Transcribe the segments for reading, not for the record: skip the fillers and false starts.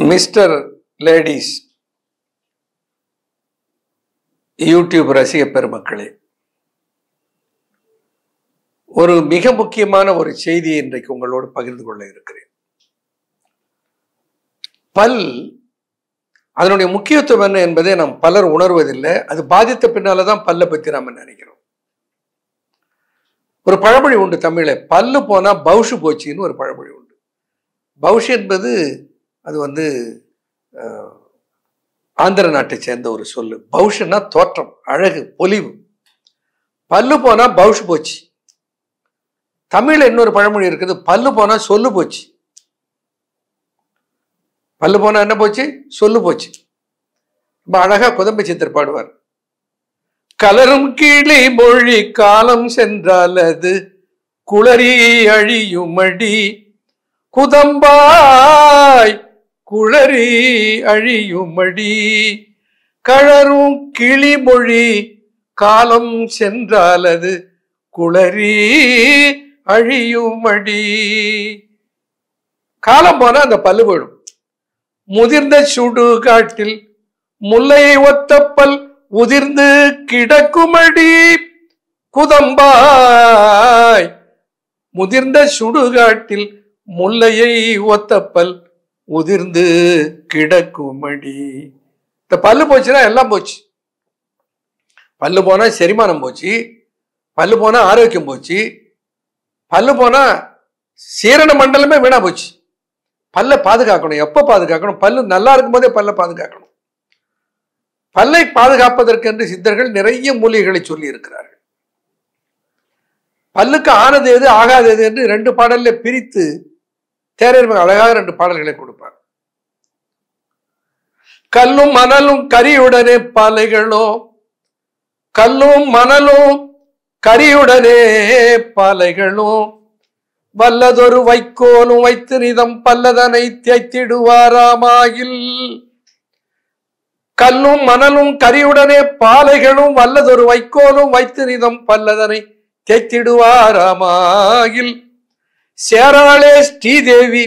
Mister ladies YouTube ரசிக பெருமக்களே, ஒரு மிக முக்கியமான ஒரு செய்தியை இன்றைக்கு உங்களோடு பகிர்ந்து கொள்ள இருக்கிறேன். பல் அதனுடைய முக்கியத்துவம் என்ன என்பதை நாம் பலர் உணர்வதில்லை. அது பாதித்த பின்னால்தான் பல்லை பற்றி நாம நினைக்கிறோம். ஒரு பழமொழி உண்டு தமிழ, பல்லு போனா பவுஷு போச்சின்னு ஒரு பழமொழி உண்டு. பவுஷு என்பது அது ஆந்திர நாட்டை சேர்ந்த ஒரு சொல்லு. பவுஷுன்னா தோற்றம், அழகு, பொலிவு. பல்லு போனா பவுஷு போச்சு. தமிழ்ல இன்னொரு பழமொழி இருக்குது, பல்லு போனா சொல்லு போச்சு. பல்லு போனா என்ன போச்சு? சொல்லு போச்சு. ரொம்ப அழகா குதம்பை சித்தர் பாடுவார். கலரும் கிளி மொழி காலம் சென்றால் அது குளறி அழியுமடி, குதம்பாய் குளறி அழியுமடி. கலரும் கிளி மொழி காலம் சென்றால் அது குளறி அழியுமடி. காலம் போனா அந்த பல்லு போயிடும். முதிர்ந்த சுடு காட்டில் முல்லையை ஒத்த பல் உதிர்ந்து கிடக்குமடி, குதம்பாய். முதிர்ந்த சுடுகாட்டில் முல்லையை ஒத்த பல் உதிர்ந்து கிடக்குமடி. இந்த பல்லு போச்சுன்னா எல்லாம் போச்சு. பல்லு போனா செரிமானம் போச்சு, பல்லு போனா ஆரோக்கியம் போச்சு, பல்லு போனா சீரண மண்டலமே வீணா போச்சு. பல்லை பாதுகாக்கணும். எப்ப பாதுகாக்கணும்? பல்லு நல்லா இருக்கும் போதே பல்லை பாதுகாக்கணும். பல்லை பாதுகாப்பதற்கு என்று சித்தர்கள் நிறைய மூலிகைகளை சொல்லி இருக்கிறார்கள். பல்லுக்கு ஆனது எது ஆகாது எது என்று 2 பாடல்ல பிரித்து தேரர் அழகாக 2 பாடல்களை கொடுப்பார். கல்லும் மணலும் கரியுடனே பாலைகளோ, கல்லும் மணலும் கரியுடனே பாலைகளோ, வல்லதொரு வைக்கோலும் வைத்து நிதம் பல்லதனை தேய்த்திடுவாராமாயில். கல்லும் மணலும் கரியுடனே பாலைகளும் வல்லதொரு வைக்கோலும் வைத்து நிதம் பல்லதனை தேய்த்திடுவாராமாயில். சேராளே ஸ்ரீதேவி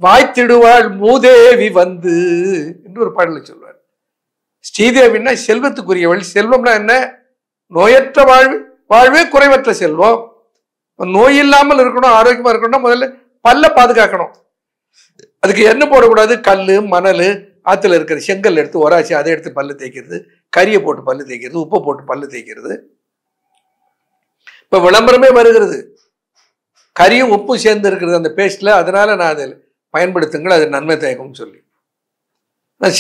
வாய்த்திடுவாள் மூதேவி வந்து என்று ஒரு பாடலை சொல்வார். ஸ்ரீதேவின்னா செல்வத்துக்குரியவள். செல்வம்னா என்ன? நோயற்ற வாழ்வே குறைவற்ற செல்வம். நோய் இல்லாமல் இருக்கணும், ஆரோக்கியமா இருக்கணும், முதல்ல பல்ல பாதுகாக்கணும். அதுக்கு என்ன போடக்கூடாது? கல்லு மணல், ஆத்துல இருக்கிற செங்கல் எடுத்து ஒராச்சி அதை எடுத்து பல்லு தேய்க்கிறது, கரியை போட்டு பல்லு தேய்க்கிறது, உப்பை போட்டு பல்லு தேய்க்கிறது. இப்ப விளம்பரமே வருகிறது, கரியும் உப்பும் சேர்ந்து இருக்கிறது அந்த பேஸ்ட்ல, அதனால நான் அதில் பயன்படுத்துங்கள், அது நன்மை தேய்க்கும் சொல்லி.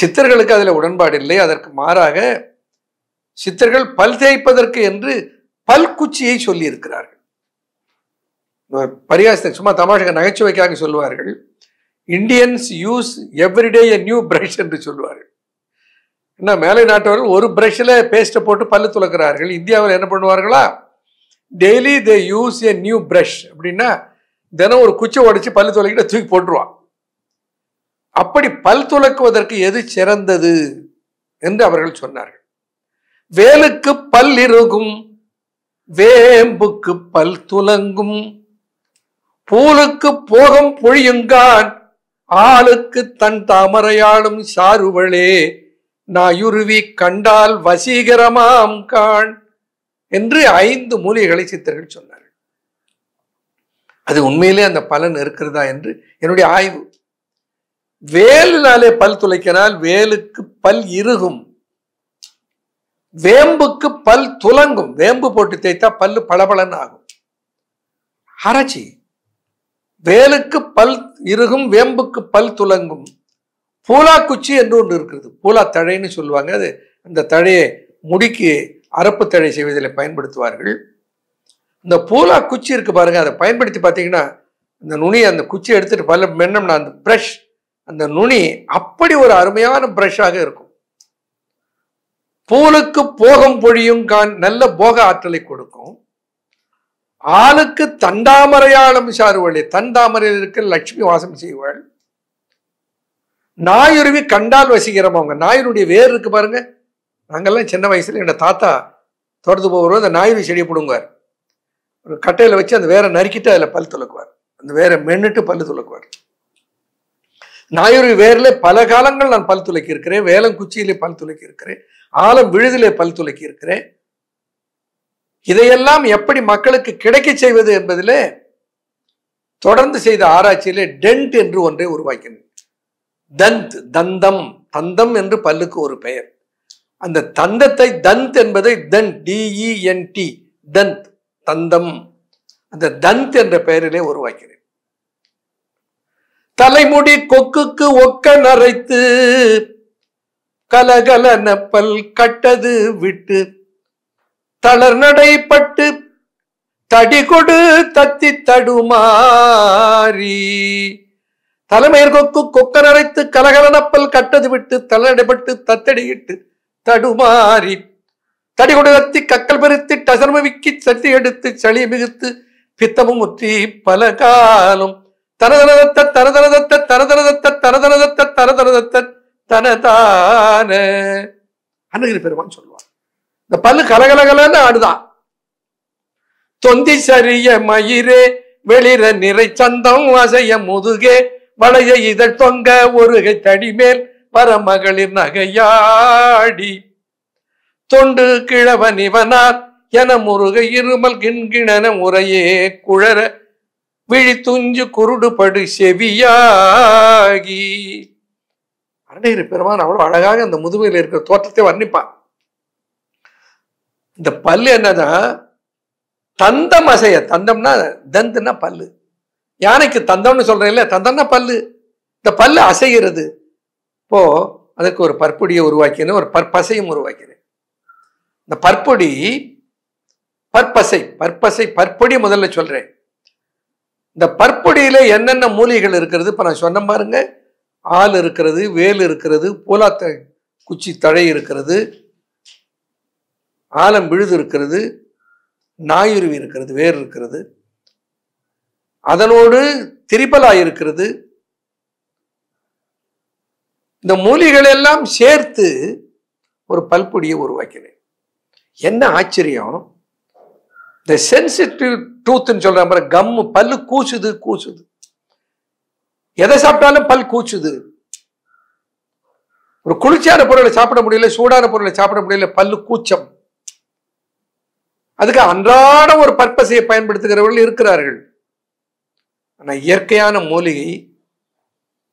சித்தர்களுக்கு அதுல உடன்பாடு இல்லை. அதற்கு மாறாக சித்தர்கள் பல் தேய்ப்பதற்கு என்று பல்குச்சியை சொல்லி இருக்கிறார்கள். பரிகாசத்தை சும்மா தமாஷக நகைச்சுவைக்காக சொல்லுவார்கள். இந்தியன்ஸ் யூஸ் எவ்ரிடே எ நியூ பிரஷ் என்று சொல்லுவார்கள். என்ன, மேலை நாட்டவர்கள் ஒரு பிரஷ்ல பேஸ்ட்டை போட்டு பல்லு துலக்கிறார்கள். இந்தியாவில் என்ன பண்ணுவார்களா? Daily they use a new brush. அப்படின்னா தினம் ஒரு குச்சை உடைச்சு பல்லு துளைக்கிட்ட தூக்கி போட்டுருவான். அப்படி பல் துலக்குவதற்கு எது சிறந்தது என்று அவர்கள் சொன்னார்கள். வேலுக்கு பல் இருக்கும், வேம்புக்கு பல் துலங்கும், பூலுக்கு போகம் பொழியுங்கான், ஆளுக்கு தன் தாமரையாளும் சாருவளே, நாயுருவி கண்டால் வசீகரமாம் கான் என்று 5 மூலிகைகளை சித்தர்கள் சொன்னார்கள். அது உண்மையிலே அந்த பலன் இருக்கிறதா என்று என்னுடைய ஆய்வு. வேலினாலே பல் துளைக்கினால் வேலுக்கு பல் இறுகும், வேம்புக்கு பல் துலங்கும். வேம்பு போட்டு தேய்த்தா பல்லு பளபளன்னு ஆகும். ஆராய்ச்சி. வேலுக்கு பல் இறுகும், வேம்புக்கு பல் துலங்கும். பூலாக்குச்சி என்று ஒன்று இருக்கிறது, பூலா தழைன்னு சொல்லுவாங்க. அது அந்த தழையை முடிக்கு அரப்பு தழை செய்வதில் பயன்படுத்துவார்கள். இந்த பூலா குச்சி இருக்கு பாருங்க, அதை பயன்படுத்தி பார்த்தீங்கன்னா அந்த நுனி, அந்த குச்சி எடுத்துட்டு பல்ல மென்னம்னா அந்த பிரஷ், அந்த நுனி அப்படி ஒரு அருமையான பிரஷாக இருக்கும். பூலுக்கு போகம் பொழியும் கான், நல்ல போக ஆற்றலை கொடுக்கும். ஆளுக்கு தண்டாமரையாளும் சாருவளே, தண்டாமரையில் இருக்க லட்சுமி வாசம் செய்வாள். நாயுருவி கண்டால் வசீகரம். அவங்க நாயினுடைய வேர் இருக்கு பாருங்க. நாங்கெல்லாம் சின்ன வயசுல எங்க தாத்தா தோட்டத்துக்கு போகிறோம், அந்த நாயுருவி செடியை பிடுங்குவார். ஒரு கட்டையில வச்சு அந்த வேரை நறுக்கிட்டு அதில் பல் துலக்குவார். அந்த வேரை மென்னுட்டு பல்லு துலக்குவார். நாயுருவி வேரிலே பல காலங்கள் நான் பல் துலக்கி இருக்கிறேன், வேலங்குச்சியிலே பல் துலக்கி இருக்கிறேன், ஆலம் விழுதிலே பல் துலக்கி இருக்கிறேன். இதையெல்லாம் எப்படி மக்களுக்கு கிடைக்க செய்வது என்பதிலே தொடர்ந்து செய்த ஆராய்ச்சியிலே டென்ட் என்று ஒன்றை உருவாக்கினேன். தந்த், தந்தம், தந்தம் என்று பல்லுக்கு ஒரு பெயர். அந்த தந்தத்தை, தந்த் என்பதை தந்த், DENT, தந்த், தந்தம், அந்த தந்த் என்ற பெயரிலே உருவாக்கினேன். தலைமுடி கொக்குக்கு ஒக்க நரைத்து கலகலன பல் கட்டது விட்டு தளர் நடைப்பட்டு தடி கொடு தத்தி தடுமாறி. தலைமையர் கொக்கு கொக்க நரைத்து கலகலனப்பல் கட்டது விட்டு தளநடைப்பட்டு தத்தடியிட்டு தடுமாறி தடி கொடு தத்தி கக்கல் பெருத்தி டசர்ம விக்கி சட்டி எடுத்து சளி மிகுத்து பித்தமும் முற்றி பல காலம் தனதனதத்த தனதனதத்த தனதனதத்த தனதனதத்த தனதனதத்த தனதான அருணகிரி பெருமான் சொல்லுவார். இந்த பல்லு கலகலகலன்னு ஆடுதான். தொந்தி சரிய மயிரே வெளிர நிறை சந்தம் அசைய முதுகே வளைய இதழ் தொங்க ஒருகை தடிமேல் பரமகளிர் நகையாடி தொண்டு கிழவன் இவனார் என முருக இருமல் கிண்கிணன முறையே குழற விழி துஞ்சு குருடுபடு செவியாகி. அருணகிரி பெருமான் அவ்வளவு அழகாக அந்த முதுமையில் இருக்கிற தோற்றத்தை வர்ணிப்பான். இந்த பல்லு என்னதான் தந்தம் அசைய, தந்தம்னா தந்துன்னா பல்லு, யானைக்கு தந்தம்னு சொல்றேன் இல்ல, தந்தம்னா பல்லு. இந்த பல்லு அசைகிறது. இப்போ அதுக்கு ஒரு பற்பொடியை உருவாக்கினேன், ஒரு பற்பசையும் உருவாக்கினேன். இந்த பற்பொடி, பற்பசை, பற்பசை, பற்பொடி முதல்ல சொல்றேன். இந்த பற்பொடியில என்னென்ன மூலிகைகள் இருக்கிறது இப்ப நான் சொன்ன பாருங்க. ஆள் இருக்கிறது, வேல் இருக்கிறது, பூலாத்த குச்சி தழை இருக்கிறது, ஆலம் விழுது இருக்கிறது, நாயுருவி இருக்கிறது, வேர் இருக்கிறது, அதனோடு திரிபலாய் இருக்கிறது. இந்த மூலிகைகள் எல்லாம் சேர்த்து ஒரு பல்பொடியை உருவாக்கினேன். என்ன ஆச்சரியம், இந்த சென்சிட்டிவ் டூத்ன்னு சொல்ற மாதிரி கம்மு, பல்லு கூசுது கூசுது, எதை சாப்பிட்டாலும் பல் கூச்சுது. ஒரு குளிர்ச்சியான பொருளை சாப்பிட முடியல, சூடான பொருளை சாப்பிட முடியல, பல்லு கூச்சம். அதுக்கு அன்றாட ஒரு பற்பசையை பயன்படுத்துகிறவர்கள் இருக்கிறார்கள். ஆனா இயற்கையான மூலிகை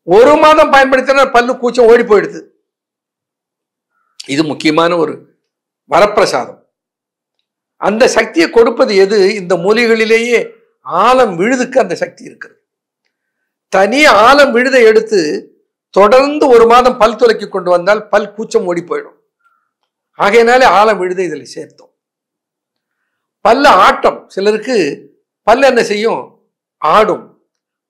ஒரு மாதம் பயன்படுத்தினா பல்லு கூச்சம் ஓடி போயிடுது. இது முக்கியமான ஒரு வரப்பிரசாதம். அந்த சக்தியை கொடுப்பது எது? இந்த மூலிகைகளிலேயே ஆலம் விழுதுக்கு அந்த சக்தி இருக்கிறது. தனி ஆலம் விழுதை எடுத்து தொடர்ந்து ஒரு மாதம் பல் துலக்கி கொண்டு வந்தால் பல் கூச்சம் ஓடி போயிடும். ஆகையினாலே ஆலம் விழுதை இதில் சேர்த்தோம். பல்ல ஆட்டம், சிலருக்கு பல்ல என்ன செய்யும், ஆடும்.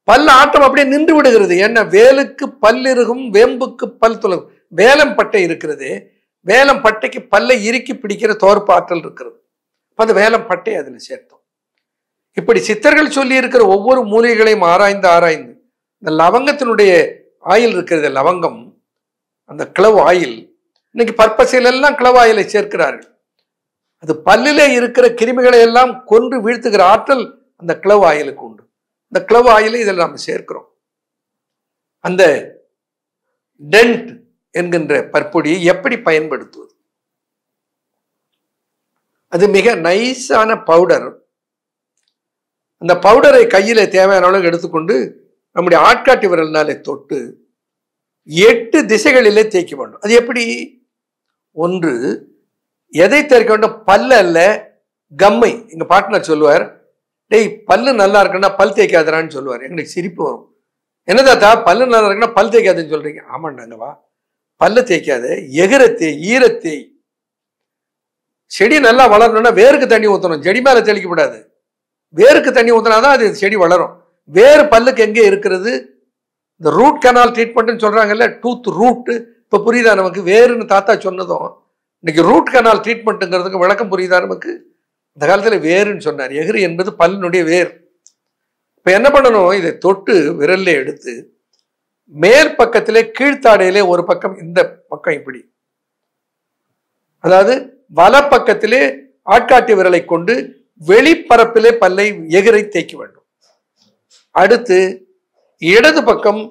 பல்ல ஆட்டம் அப்படியே நின்று விடுகிறது. ஏன்னா வேலுக்கு பல் இருக்கும், வேம்புக்கு பல் துலகும். வேலம் பட்டை இருக்கிறது, வேலம் பட்டைக்கு பல்லை இறுக்கி பிடிக்கிற தோற்பு ஆற்றல் இருக்கிறது. அந்த வேலம் பட்டை அதில் சேர்த்தோம். இப்படி சித்தர்கள் சொல்லி இருக்கிற ஒவ்வொரு மூலிகைகளையும் ஆராய்ந்து ஆராய்ந்து இந்த லவங்கத்தினுடைய ஆயில் இருக்கிறது, லவங்கம், அந்த கிளவ் ஆயில், இன்னைக்கு பற்பசையில எல்லாம் கிளவ் ஆயிலை சேர்க்கிறார்கள். அது பல்லிலே இருக்கிற கிருமிகளை எல்லாம் கொன்று வீழ்த்துகிற ஆற்றல் அந்த கிளவ் ஆயிலுக்கு உண்டு. இந்த கிளவ் ஆயிலை இதில் நாம் சேர்க்கிறோம். அந்த டென்ட் என்கின்ற பற்பொடியை எப்படி பயன்படுத்துவது? அது மிக நைஸான பவுடர். அந்த பவுடரை கையில தேவையான அளவுக்கு எடுத்துக்கொண்டு நம்முடைய ஆட்காட்டி விரலினாலே தொட்டு 8 திசைகளிலே தேய்க்க வேண்டும். அது எப்படி? ஒன்று, எதை தேய்க்க வேண்டும்? பல்லு அல்ல, கம்மை. எங்க பார்ட்னர் சொல்லுவார், டேய் பல்லு நல்லா இருக்குன்னா பல் தேய்க்காதரான்னு சொல்லுவார். எங்களுக்கு சிரிப்பு வரும். என்னதாத்தா பல்லு நல்லா இருக்குன்னா பல் தேய்க்காதுன்னு சொல்றீங்க? ஆமாண்டாங்கவா, பல்லு தேய்க்காத, எகிரத்தேய், ஈரத்தேய். செடி நல்லா வளரணும்னா வேருக்கு தண்ணி ஊற்றணும், செடி மேல தெளிக்கப்படாது. வேருக்கு தண்ணி ஊற்றினாதான் அது செடி வளரும். வேறு பல்லுக்கு எங்கே இருக்கிறது? இந்த ரூட் கனால் ட்ரீட்மெண்ட்னு சொல்றாங்கல்ல, டூத் ரூட். இப்ப புரியுதா நமக்கு? வேறுன்னு தாத்தா சொன்னதும் இன்னைக்கு ரூட் கனால் ட்ரீட்மெண்ட்டுங்கிறதுக்கு விளக்கம் புரியுதா நமக்கு? இந்த காலத்துல வேறுன்னு சொன்னார். எகிரி என்பது பல்லினுடைய வேர். இப்ப என்ன பண்ணணும்? இதை தொட்டு விரல்ல எடுத்து மேல் பக்கத்திலே கீழ்த்தாடையிலே ஒரு பக்கம், இந்த பக்கம் இப்படி, அதாவது வலப்பக்கத்திலே ஆட்காட்டி விரலை கொண்டு வெளிப்பரப்பிலே பல்லை எகிரை தேய்க்க வேண்டும். அடுத்து இடது பக்கம்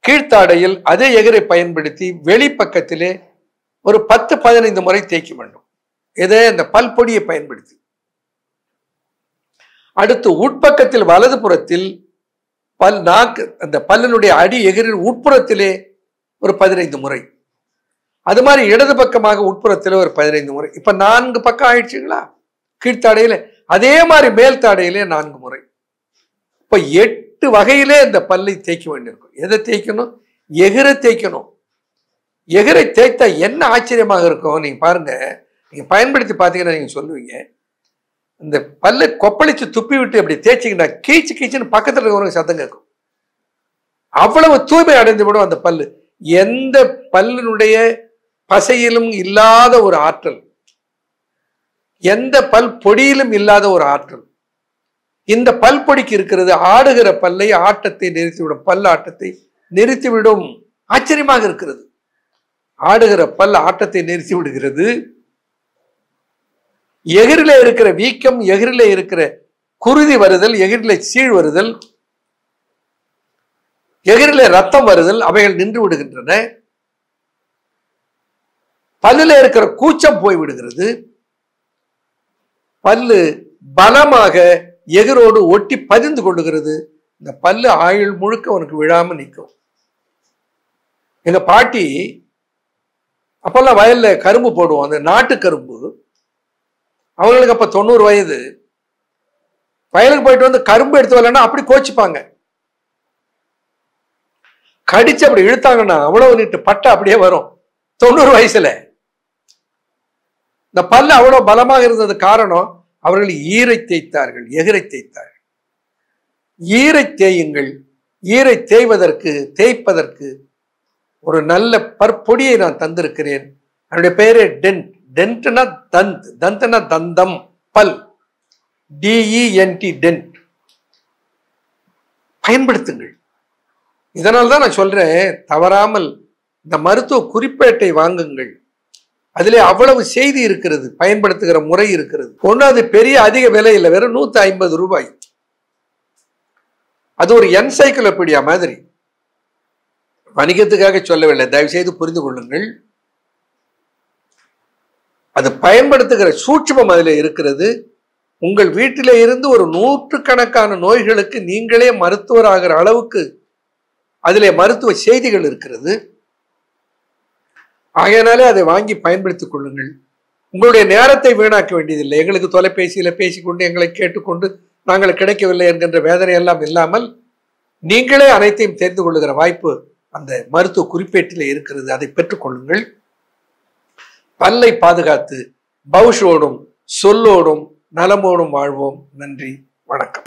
கீழ்த்தாடையில் அதே எகிரை பயன்படுத்தி வெளிப்பக்கத்திலே ஒரு 10-15 முறை தேய்க்க வேண்டும். இதே இந்த பல்பொடியை பயன்படுத்தி. அடுத்து உட்பக்கத்தில் வலது புறத்தில் அந்த பல்லினுடைய அடி எகிரின் உட்புறத்திலே ஒரு 15 முறை. அது மாதிரி இடது பக்கமாக உட்புறத்தில் ஒரு 15 முறை. இப்ப 4 பக்கம் ஆயிடுச்சுங்களா? கீழ்த்தாடையில அதே மாதிரி மேல் தாடையிலே 4 முறை. இப்ப 8 வகையிலே இந்த பல்லை தேய்க்க வேண்டியிருக்கும். எதை தேய்க்கணும்? எகிரை தேய்க்கணும். எகிரை தேய்த்தா என்ன ஆச்சரியமாக இருக்கும் நீங்க பாருங்க. நீங்க பயன்படுத்தி பார்த்தீங்கன்னா நீங்க சொல்லுவீங்க, இந்த பல்லை கொப்பளிச்சு துப்பி விட்டு அப்படி தேய்ச்சிங்கன்னா கீச்சு கீச்சுன்னு பக்கத்தில் இருக்கிறவங்க சத்தம் கேட்கும். அவ்வளவு தூய்மை அடைந்து விடும் அந்த பல்லு. எந்த பல்லினுடைய பசையிலும் இல்லாத ஒரு ஆற்றல், எந்த பல் பொடியிலும் இல்லாத ஒரு ஆற்றல் இந்த பல் பொடிக்கு இருக்கிறது. ஆடுகிற பல்லை ஆட்டத்தை நிறுத்திவிடும், பல் ஆட்டத்தை நிறுத்திவிடும். ஆச்சரியமாக இருக்கிறது. ஆடுகிற பல் ஆட்டத்தை நிறுத்தி விடுகிறது. எகிரில இருக்கிற வீக்கம், எகிரில இருக்கிற குருதி வருதல், எகிரில சீழ் வருதல், எகிரில ரத்தம் வருதல் அவைகள் நின்று விடுகின்றன. பல்லுல இருக்கிற கூச்சம் போய் விடுகிறது. பல்லு பலமாக எகிரோடு ஒட்டி பதிந்து கொள்ளுகிறது. இந்த பல்லு ஆயுள் முழுக்க உனக்கு விழாம நிற்கும். எங்க பாட்டி அப்பெல்லாம் வயல்ல கரும்பு போடுவோம், அந்த நாட்டு கரும்பு. அவங்களுக்கு அப்ப 90 வயது. வயலுக்கு போயிட்டு வந்து கரும்பு எடுத்து வரலன்னா அப்படி கோச்சிப்பாங்க. கடிச்சு அப்படி இழுத்தாங்கன்னா அவ்வளவு நீட்டு பட்டை அப்படியே வரும். 90 வயசுல இந்த பல்லு அவ்வளவு பலமாக இருந்தது. காரணம், அவர்கள் ஈரை தேய்த்தார்கள், எகிரை தேய்த்தார்கள். ஈரை தேயுங்கள். ஈரை தேய்ப்பதற்கு ஒரு நல்ல பற்பொடியை நான் தந்திருக்கிறேன். என்னுடைய பெயரே டென்ட். டென்ட்னா தந்த், தந்தனா தந்தம், பல், DENT, டென்ட். பயன்படுத்துங்கள். இதனால்தான் நான் சொல்றேன், தவறாமல் இந்த மருத்துவ குறிப்பேட்டை வாங்குங்கள். அதிலே அவ்வளவு செய்தி இருக்கிறது, பயன்படுத்துகிற முறை இருக்கிறது. ஒன்றும் அது பெரிய அதிக விலை இல்லை, வெறும் 150 ரூபாய். அது ஒரு என்சைக்ளோபீடியா மாதிரி. வணிகத்துக்காக சொல்லவில்லை, தயவு செய்து புரிந்து கொள்ளுங்கள். அது பயன்படுத்துகிற சூட்சுமம் அதில் இருக்கிறது. உங்கள் வீட்டிலே இருந்து ஒரு 100கணக்கான நோய்களுக்கு நீங்களே மருத்துவராகிற அளவுக்கு அதிலே மருத்துவ செய்திகள் இருக்கிறது. ஆகையினாலே அதை வாங்கி பயன்படுத்திக் கொள்ளுங்கள். உங்களுடைய நேரத்தை வீணாக்க வேண்டியதில்லை. எங்களுக்கு தொலைபேசியில பேசிக்கொண்டு, எங்களை கேட்டுக்கொண்டு நாங்கள் கிடைக்கவில்லை என்கின்ற வேதனை எல்லாம் இல்லாமல் நீங்களே அனைத்தையும் தெரிந்து கொள்ளுகிற வாய்ப்பு அந்த மருத்துவ குறிப்பேட்டிலே இருக்கிறது. அதை பெற்றுக்கொள்ளுங்கள். பல்லை பாதுகாத்து பவுஷோடும் சொல்லோடும் நலமோடும் வாழ்வோம். நன்றி, வணக்கம்.